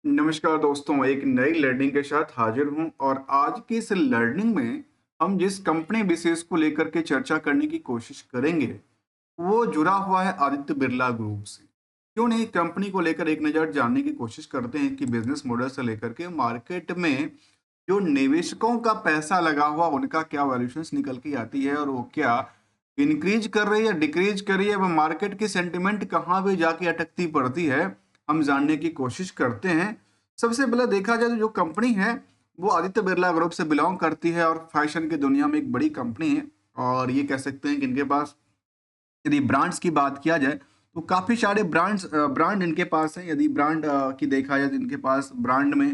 नमस्कार दोस्तों, एक नई लर्निंग के साथ हाजिर हूं और आज की इस लर्निंग में हम जिस कंपनी विशेष को लेकर के चर्चा करने की कोशिश करेंगे, वो जुड़ा हुआ है आदित्य बिरला ग्रुप से। क्यों नहीं कंपनी को लेकर एक नज़र जानने की कोशिश करते हैं कि बिजनेस मॉडल से लेकर के मार्केट में जो निवेशकों का पैसा लगा हुआ उनका क्या वैल्यूएशंस निकल के आती है और वो क्या इंक्रीज कर रही है, डिक्रीज कर रही है, वह मार्केट की सेंटिमेंट कहाँ भी जाके अटकती पड़ती है, हम जानने की कोशिश करते हैं। सबसे पहले देखा जाए तो जो कंपनी है वो आदित्य बिरला ग्रुप से बिलोंग करती है और फैशन की दुनिया में एक बड़ी कंपनी है। और ये कह सकते हैं कि इनके पास यदि ब्रांड्स की बात किया जाए तो काफ़ी सारे ब्रांड इनके पास हैं। यदि ब्रांड की देखा जाए तो इनके पास ब्रांड में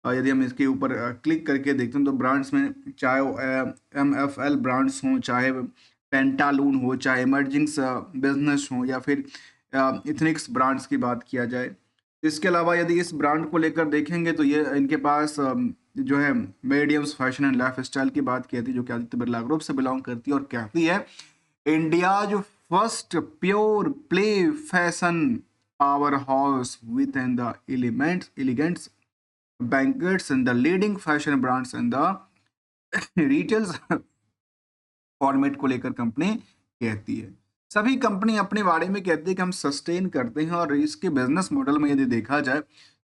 यदि हम इसके ऊपर क्लिक करके देखते हैं तो ब्रांड्स में चाहे वो MFL ब्रांड्स हों, चाहे पेंटालून हो, चाहे इमर्जिंग्स बिजनेस हो, या फिर इथनिक्स ब्रांड्स की बात किया जाए। इसके अलावा यदि इस ब्रांड को लेकर देखेंगे तो ये इनके पास जो है mediums fashion and lifestyle की बात की थी, जो कि आदित्य बिरला ग्रुप से बिलोंग करती है और कहती है इंडिया जो first pure play fashion powerhouse with and the elements elegants banquets and the leading fashion brands and the retails format को लेकर कंपनी कहती है। सभी कंपनी अपने बारे में कहती है कि हम सस्टेन करते हैं और इसके बिजनेस मॉडल में यदि देखा जाए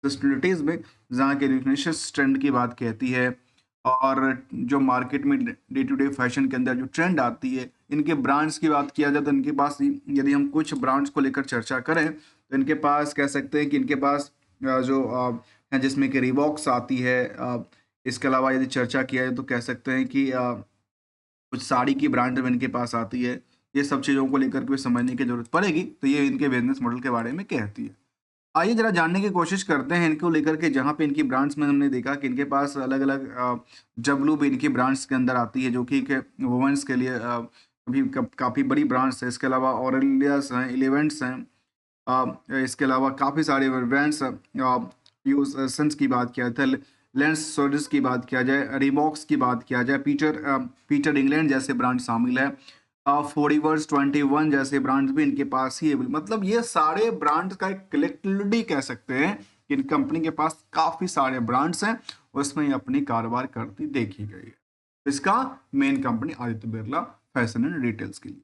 सस्टेनिटीज में जहाँ के रिकग्निशन ट्रेंड की बात कहती है और जो मार्केट में डे टू डे फैशन के अंदर जो ट्रेंड आती है, इनके ब्रांड्स की बात किया जाए तो इनके पास यदि हम कुछ ब्रांड्स को लेकर चर्चा करें तो इनके पास कह सकते हैं कि इनके पास जो है जिसमें कि रिबॉक्स आती है। इसके अलावा यदि चर्चा किया जाए तो कह सकते हैं कि कुछ साड़ी की ब्रांड जब इनके पास आती है, ये सब चीज़ों को लेकर के समझने की जरूरत पड़ेगी, तो ये इनके बिजनेस मॉडल के बारे में कहती है। आइए जरा जानने की कोशिश करते हैं इनको लेकर के, जहाँ पे इनकी ब्रांड्स में हमने देखा कि इनके पास अलग अलग जबलू भी इनकी ब्रांड्स के अंदर आती है, जो कि वुमेंस के लिए भी काफ़ी बड़ी ब्रांड्स है। इसके अलावा ऑरेलियस हैं, इलेवेंट्स हैं, इसके अलावा काफ़ी सारे ब्रांड्स यूज सन्स की बात किया था, लेंस सोडिस की बात किया जाए, रिबॉक्स की बात किया जाए, पीटर इंग्लैंड जैसे ब्रांड शामिल है, फॉरएवर्स 21 जैसे ब्रांड्स भी इनके पास ही है। मतलब ये सारे ब्रांड्स का एक कलेक्टिविटी कह सकते हैं कि इन कंपनी के पास काफ़ी सारे ब्रांड्स हैं, उसमें ये अपनी कारोबार करती देखी गई है। इसका main company Aditya Birla fashion and retails के लिए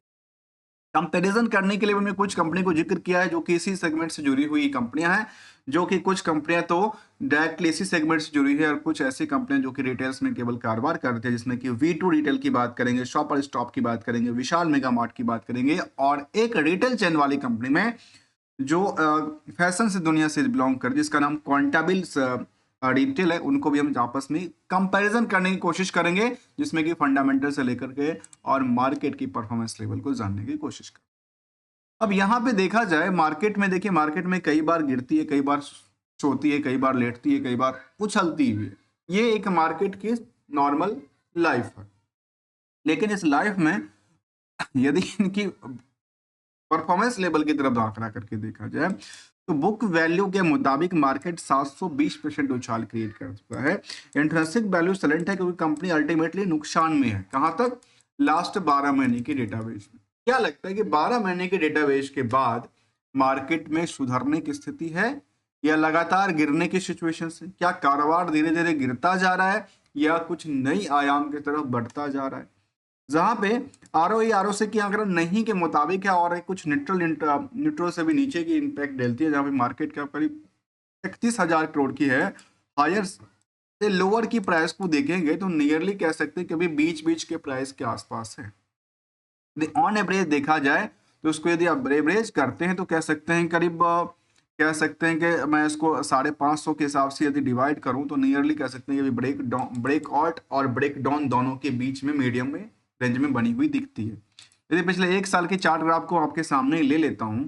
कंपैरिजन करने के लिए हमने कुछ कंपनी को जिक्र किया है जो कि इसी सेगमेंट से जुड़ी हुई कंपनियां हैं, जो कि कुछ कंपनियां तो डायरेक्टली इसी सेगमेंट से जुड़ी है और कुछ ऐसी कंपनियां जो कि रिटेल्स में केवल कारोबार करते हैं, जिसमें कि V2 रिटेल की बात करेंगे, शॉपर स्टॉप की बात करेंगे, विशाल मेगा मार्ट की बात करेंगे, और एक रिटेल चेन वाली कंपनी में जो फैशन से दुनिया से बिलोंग कर जिसका नाम क्वांटाबिल्स रिटेल है, उनको भी हम आपस में कंपैरिजन करने की कोशिश करेंगे, जिसमें कि फंडामेंटल से लेकर के और मार्केट की परफॉर्मेंस लेवल को जानने की कोशिश करें। अब यहाँ पे देखा जाए मार्केट में, देखिए मार्केट में कई बार गिरती है, कई बार सोती है, कई बार लेटती है, कई बार उछलती हुई है। ये एक मार्केट की नॉर्मल लाइफ है। लेकिन इस लाइफ में यदि इनकी परफॉर्मेंस लेवल की तरफ आंकड़ा करके देखा जाए तो बुक वैल्यू के मुताबिक मार्केट 720% उछाल क्रिएट कर चुका है। इंट्रिंसिक वैल्यू सलेंट है क्योंकि कंपनी अल्टीमेटली नुकसान में है। कहां तक? लास्ट 12 महीने की डेटाबेस में। क्या लगता है कि 12 महीने के डेटाबेस के बाद मार्केट में सुधरने की स्थिति है या लगातार गिरने की सिचुएशन है? क्या कारोबार धीरे धीरे गिरता जा रहा है या कुछ नई आयाम की तरफ बढ़ता जा रहा है? जहां पे ROE की आंकड़ा नहीं के मुताबिक है और कुछ न्यूट्रल से भी नीचे की इम्पैक्ट डालती है, जहां पे मार्केट का करीब 31,000 करोड़ की है। हायर से लोअर की प्राइस को देखेंगे तो नियरली कह सकते हैं कि अभी बीच बीच के प्राइस के आसपास है। ऑन एवरेज देखा जाए तो उसको यदि आप एवरेज करते हैं तो कह सकते हैं करीब कह सकते हैं कि मैं इसको 550 के हिसाब से यदि डिवाइड करूं तो नियरली कह सकते हैं कि ब्रेक आउट और ब्रेक डाउन दोनों के बीच में मीडियम में रेंज में बनी हुई दिखती है। यदि पिछले एक साल के चार्ट ग्राफ को आपके सामने ही ले लेता हूं,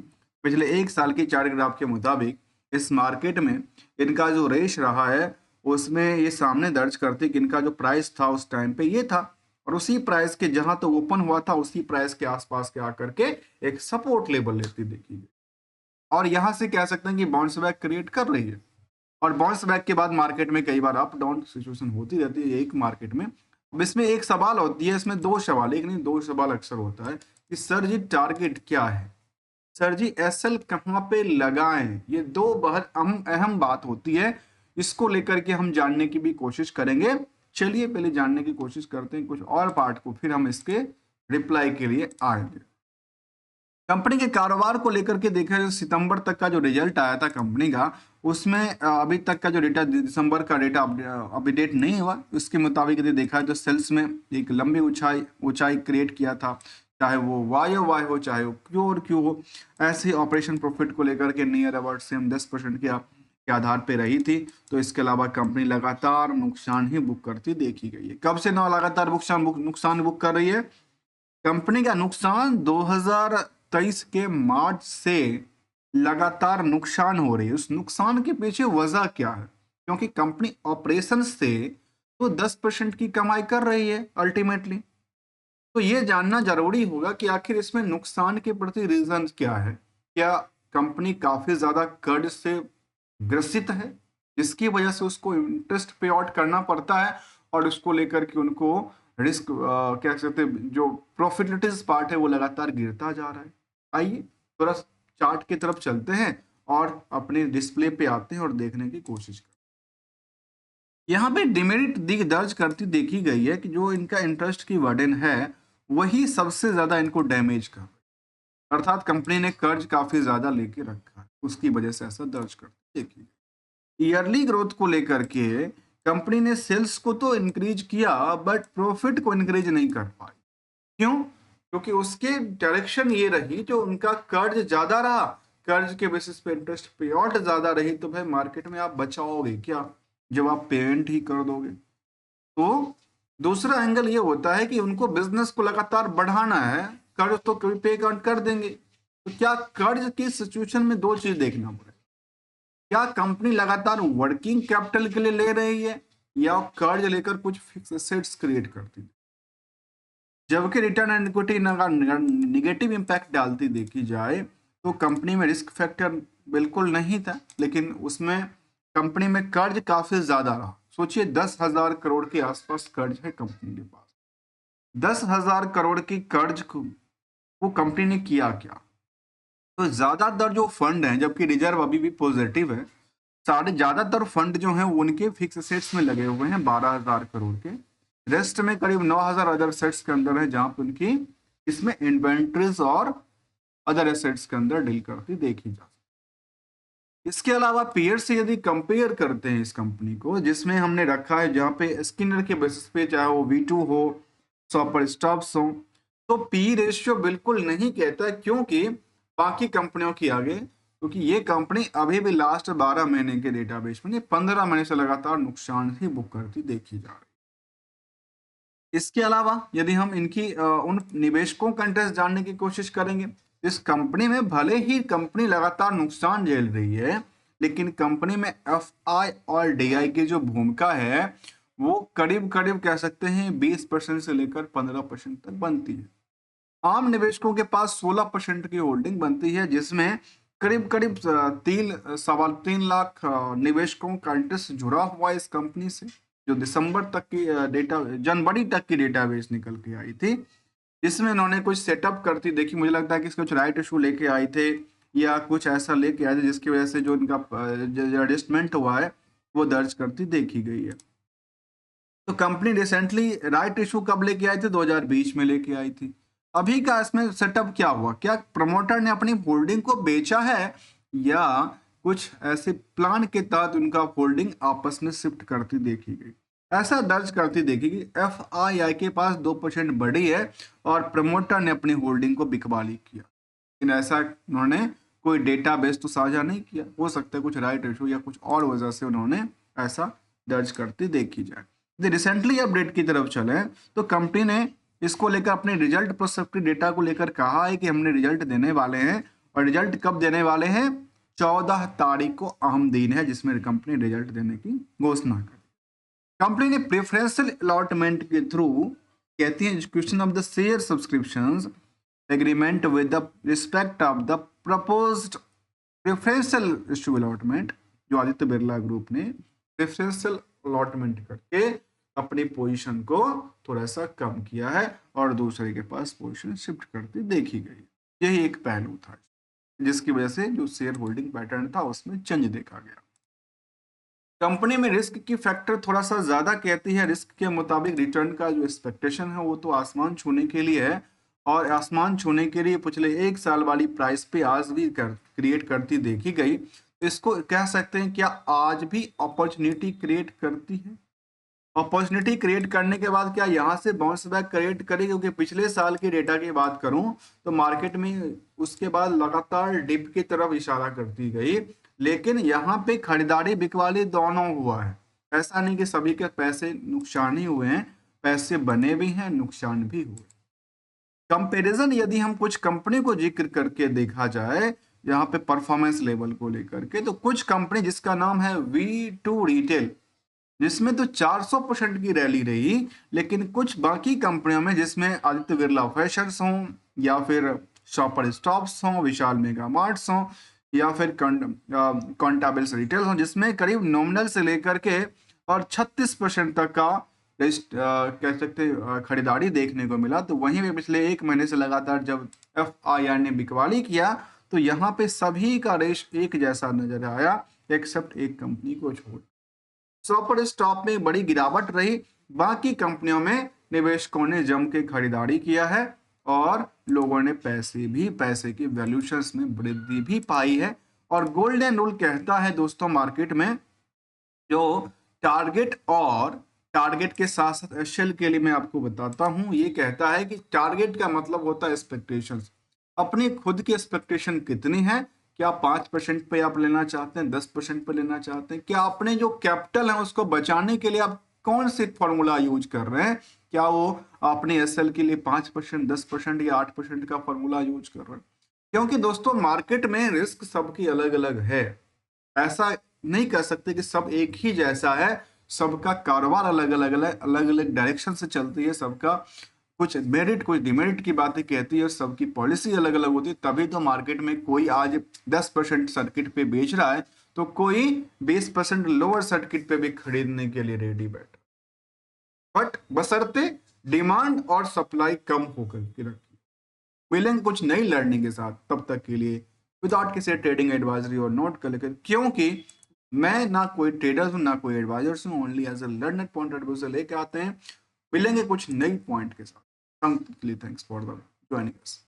पिछले एक साल के चार्ट ग्राफ के मुताबिक इस मार्केट में इनका जो रेश रहा है उसमें ये सामने दर्ज करते कि इनका जो प्राइस था उस टाइम पे ये था, और उसी प्राइस के जहां तो ओपन हुआ था उसी प्राइस के आसपास के आकर के एक सपोर्ट लेवल लेती देखी गई, और यहां से कह सकते हैं कि बाउंस बैक क्रिएट कर रही है। और बाउंस बैक के बाद मार्केट में कई बार अप डाउन सिचुएशन होती रहती है एक मार्केट में। अब इसमें एक सवाल होती है, इसमें दो सवाल, एक नहीं दो सवाल अक्सर होता है कि सर जी टारगेट क्या है? सर जी एसएल कहाँ पे लगाएं, ये दो बहुत अहम अहम बात होती है। इसको लेकर के हम जानने की भी कोशिश करेंगे। चलिए पहले जानने की कोशिश करते हैं कुछ और पार्ट को, फिर हम इसके रिप्लाई के लिए आएंगे। कंपनी के कारोबार को लेकर के देखा जाए, सितंबर तक का जो रिजल्ट आया था कंपनी का, उसमें अभी तक का जो डेटा, दिसंबर का डेटा अपडेट नहीं हुआ। उसके मुताबिक यदि देखा जाए तो सेल्स में एक लंबी ऊंचाई ऊंचाई क्रिएट किया था, चाहे वो वाई ओ वाई हो, चाहे वो क्यू और क्यू हो। ऐसे ही ऑपरेशन प्रॉफिट को लेकर के नियर अबाउट सेम 10% के आधार पे रही थी। तो इसके अलावा कंपनी लगातार नुकसान ही बुक करती देखी गई है। कब से ना लगातार नुकसान बुक कर रही है? कंपनी का नुकसान 2023 के मार्च से लगातार नुकसान हो रही है। उस नुकसान के पीछे वजह क्या है? क्योंकि कंपनी ऑपरेशन से तो 10% की कमाई कर रही है अल्टीमेटली। तो ये जानना जरूरी होगा कि आखिर इसमें नुकसान के प्रति रीजन क्या है। क्या कंपनी काफी ज्यादा कर्ज से ग्रसित है, जिसकी वजह से उसको इंटरेस्ट पे आउट करना पड़ता है, और उसको लेकर के उनको रिस्क क्या कह सकते हैं, जो प्रॉफिटेबिलिटीज पार्ट है वो लगातार गिरता जा रहा है। आइए थोड़ा चार्ट की तरफ चलते हैं और अपने डिस्प्ले पे आते हैं और देखने की कोशिश करते हैं। यहाँ पे डिमेरिट दर्ज करती देखी गई है कि जो इनका इंटरेस्ट की वर्डन है वही सबसे ज्यादा इनको डैमेज कर, अर्थात कंपनी ने कर्ज काफी ज्यादा लेके रखा है, उसकी वजह से ऐसा दर्ज करती देखी गई। ईयरली ग्रोथ को लेकर के कंपनी ने सेल्स को तो इंक्रीज किया बट प्रॉफिट को इंक्रीज नहीं कर पाई। क्यों? क्योंकि उसके डायरेक्शन ये रही, जो उनका कर्ज ज्यादा रहा, कर्ज के बेसिस पे इंटरेस्ट पे आउट ज्यादा रही, तो भाई मार्केट में आप बचाओगे क्या जब आप पेमेंट ही कर दोगे? तो दूसरा एंगल ये होता है कि उनको बिजनेस को लगातार बढ़ाना है, कर्ज तो कभी पे कर देंगे। तो क्या कर्ज की सिचुएशन में दो चीज देखना पड़ेगा, क्या कंपनी लगातार वर्किंग कैपिटल के लिए ले रही है या कर्ज लेकर कुछ फिक्स एसेट्स क्रिएट करती है। जबकि return and equity negative impact डालती देखी जाए तो कंपनी में रिस्क फैक्टर बिल्कुल नहीं था, लेकिन उसमें कंपनी में कर्ज काफी ज्यादा रहा। सोचिए 10,000 करोड़ के आसपास कर्ज है कंपनी के पास। 10,000 करोड़ की कर्ज को वो कंपनी ने किया क्या? तो ज्यादातर जो फंड है, जबकि रिजर्व अभी भी पॉजिटिव है, सारे ज्यादातर फंड जो हैं वो उनके फिक्स एसेट्स में लगे हुए हैं 12,000 करोड़ के। रेस्ट में करीब 9,000 अदर एसेट्स के अंदर है, जहां पर उनकी इसमें इन्वेंट्रीज और अदर एसेट्स के अंदर डील करती देखी जा सकती। इसके अलावा पीयर से यदि कंपेयर करते हैं इस कंपनी को, जिसमें हमने रखा है जहां पे स्किनर के बेसिस पे, चाहे वो V2 हो, सॉपर स्टॉप्स हो, तो पी रेशियो बिल्कुल नहीं कहता है, क्योंकि बाकी कंपनियों की आगे, क्योंकि ये कंपनी अभी भी लास्ट 12 महीने के डेटाबेस में 15 महीने से लगातार नुकसान ही बुक करती देखी जा रही। इसके अलावा यदि हम इनकी उन निवेशकों का इंटरेस्ट जानने की कोशिश करेंगे, इस कंपनी में भले ही कंपनी लगातार नुकसान झेल रही है, लेकिन कंपनी में FI और DI की जो भूमिका है वो करीब करीब कह सकते हैं 20% से लेकर 15% तक बनती है। आम निवेशकों के पास 16% की होल्डिंग बनती है, जिसमें करीब करीब 3.25 लाख निवेशकों का इंटरेस्ट जुड़ा हुआ है इस कंपनी से, जो दिसंबर तक की डेटा, जनवरी तक की डेटाबेस निकल के आई थी, जिसमें इन्होंने कुछ सेटअप करती देखी। मुझे लगता है कि इसके कुछ राइट इशू लेके आए थे या कुछ ऐसा लेके आए थे, जिसकी वजह से जो इनका एडजस्टमेंट हुआ है वो दर्ज करती देखी गई है। तो कंपनी रिसेंटली राइट इशू कब लेके आई थी? 2020 में लेके आई थी। अभी का इसमें सेटअप क्या हुआ? क्या प्रमोटर ने अपनी होल्डिंग को बेचा है या कुछ ऐसे प्लान के तहत उनका होल्डिंग आपस में शिफ्ट करती देखी गई? ऐसा दर्ज करती देखी गई FII के पास 2% बढ़ी है और प्रमोटर ने अपनी होल्डिंग को बिकवाली किया, लेकिन ऐसा उन्होंने कोई डेटाबेस तो साझा नहीं किया। हो सकता है कुछ राइट इशू या कुछ और वजह से उन्होंने ऐसा दर्ज करती देखी जाए। यदि रिसेंटली अपडेट की तरफ चले तो कंपनी ने इसको लेकर अपने रिजल्ट प्रोस्पेक्टिव डेटा को लेकर कहा है कि हमने रिजल्ट देने वाले हैं, और रिजल्ट कब देने वाले हैं? 14 तारीख को अहम दिन है जिसमें कंपनी रिजल्ट देने की घोषणा कर। कंपनी ने प्रेफरेंशियल अलॉटमेंट के थ्रू, कहती है execution of the share subscriptions agreement with the respect of the proposed preferential issue allotment, जो आदित्य बिरला ग्रुप ने प्रेफरेंशियल अलॉटमेंट करके अपनी पोजीशन को थोड़ा सा कम किया है और दूसरे के पास पोजीशन शिफ्ट करती देखी गई। यही एक पहलू था। जिसकी वजह से जो शेयर होल्डिंग पैटर्न था उसमें चेंज देखा गया। कंपनी में रिस्क की फैक्टर थोड़ा सा ज्यादा कहती है। रिस्क के मुताबिक रिटर्न का जो एक्सपेक्टेशन है वो तो आसमान छूने के लिए है, और आसमान छूने के लिए पिछले 1 साल वाली प्राइस पे आज भी क्रिएट करती देखी गई। इसको कह सकते हैं क्या आज भी अपॉर्चुनिटी क्रिएट करती है। अपॉर्चुनिटी क्रिएट करने के बाद क्या यहाँ से बाउंस बैक क्रिएट करेगी, क्योंकि पिछले साल की डेटा की बात करूं तो मार्केट में उसके बाद लगातार डिप की तरफ इशारा करती गई, लेकिन यहाँ पे खरीदारी बिकवाली दोनों हुआ है। ऐसा नहीं कि सभी के पैसे नुकसान ही हुए हैं, पैसे बने भी हैं, नुकसान भी हुए। कंपैरिजन यदि हम कुछ कंपनी को जिक्र करके देखा जाए यहाँ पे परफॉर्मेंस लेवल को लेकर के, तो कुछ कंपनी जिसका नाम है V2 रिटेल, जिसमें तो 400% की रैली रही, लेकिन कुछ बाकी कंपनियों में जिसमें आदित्य बिरला फैशंस हों या फिर शॉपर स्टॉप्स हों, विशाल मेगा मार्ट्स हों या फिर कॉन्टाबिल्स रिटेल हों, जिसमें करीब नॉमिनल से लेकर के और 36% तक का कह सकते खरीदारी देखने को मिला। तो वहीं पे पिछले 1 महीने से लगातार जब FIR ने बिकवाली किया तो यहाँ पे सभी का रेश एक जैसा नजर आया, एक्सेप्ट एक कंपनी को छोड़। सुपर स्टॉक में बड़ी गिरावट रही, बाकी कंपनियों में निवेशकों ने जम के खरीदारी किया है और लोगों ने पैसे की वैल्यूएशंस में वृद्धि भी पाई है। और गोल्डन रूल कहता है दोस्तों मार्केट में, जो टारगेट के साथ साथ एसएल के लिए मैं आपको बताता हूं, ये कहता है कि टारगेट का मतलब होता है एक्सपेक्टेशंस। अपनी खुद की एक्सपेक्टेशन कितनी है, क्या 5% पे आप लेना चाहते हैं, 10% पे लेना चाहते हैं, क्या अपने जो कैपिटल है उसको बचाने के लिए आप कौन सी फॉर्मूला यूज कर रहे हैं, क्या वो अपने एसएल के लिए 5%, 10% या 8% का फॉर्मूला यूज कर रहे हैं। क्योंकि दोस्तों मार्केट में रिस्क सबकी अलग अलग है, ऐसा नहीं कह सकते कि सब एक ही जैसा है। सबका कारोबार अलग अलग डायरेक्शन से चलती है, सबका कुछ मेरिट कुछ डिमेरिट की बातें कहती है, और सबकी पॉलिसी अलग अलग होती है। तभी तो मार्केट में कोई आज 10% सर्किट पे बेच रहा है तो कोई 20% लोअर सर्किट पे भी खरीदने के लिए रेडी बैठा, बट बशर्ते डिमांड और सप्लाई कम होकर के रखी। मिलेंगे कुछ नई लर्निंग के साथ, तब तक के लिए विदाउट किसी ट्रेडिंग एडवाइजरी और नोट कर लेकर, क्योंकि मैं ना कोई ट्रेडर हूं ना कोई एडवाइजर हूं, only as a learner point of view से लेके आते हैं। मिलेंगे कुछ नई पॉइंट के साथ, thanks for the joining us.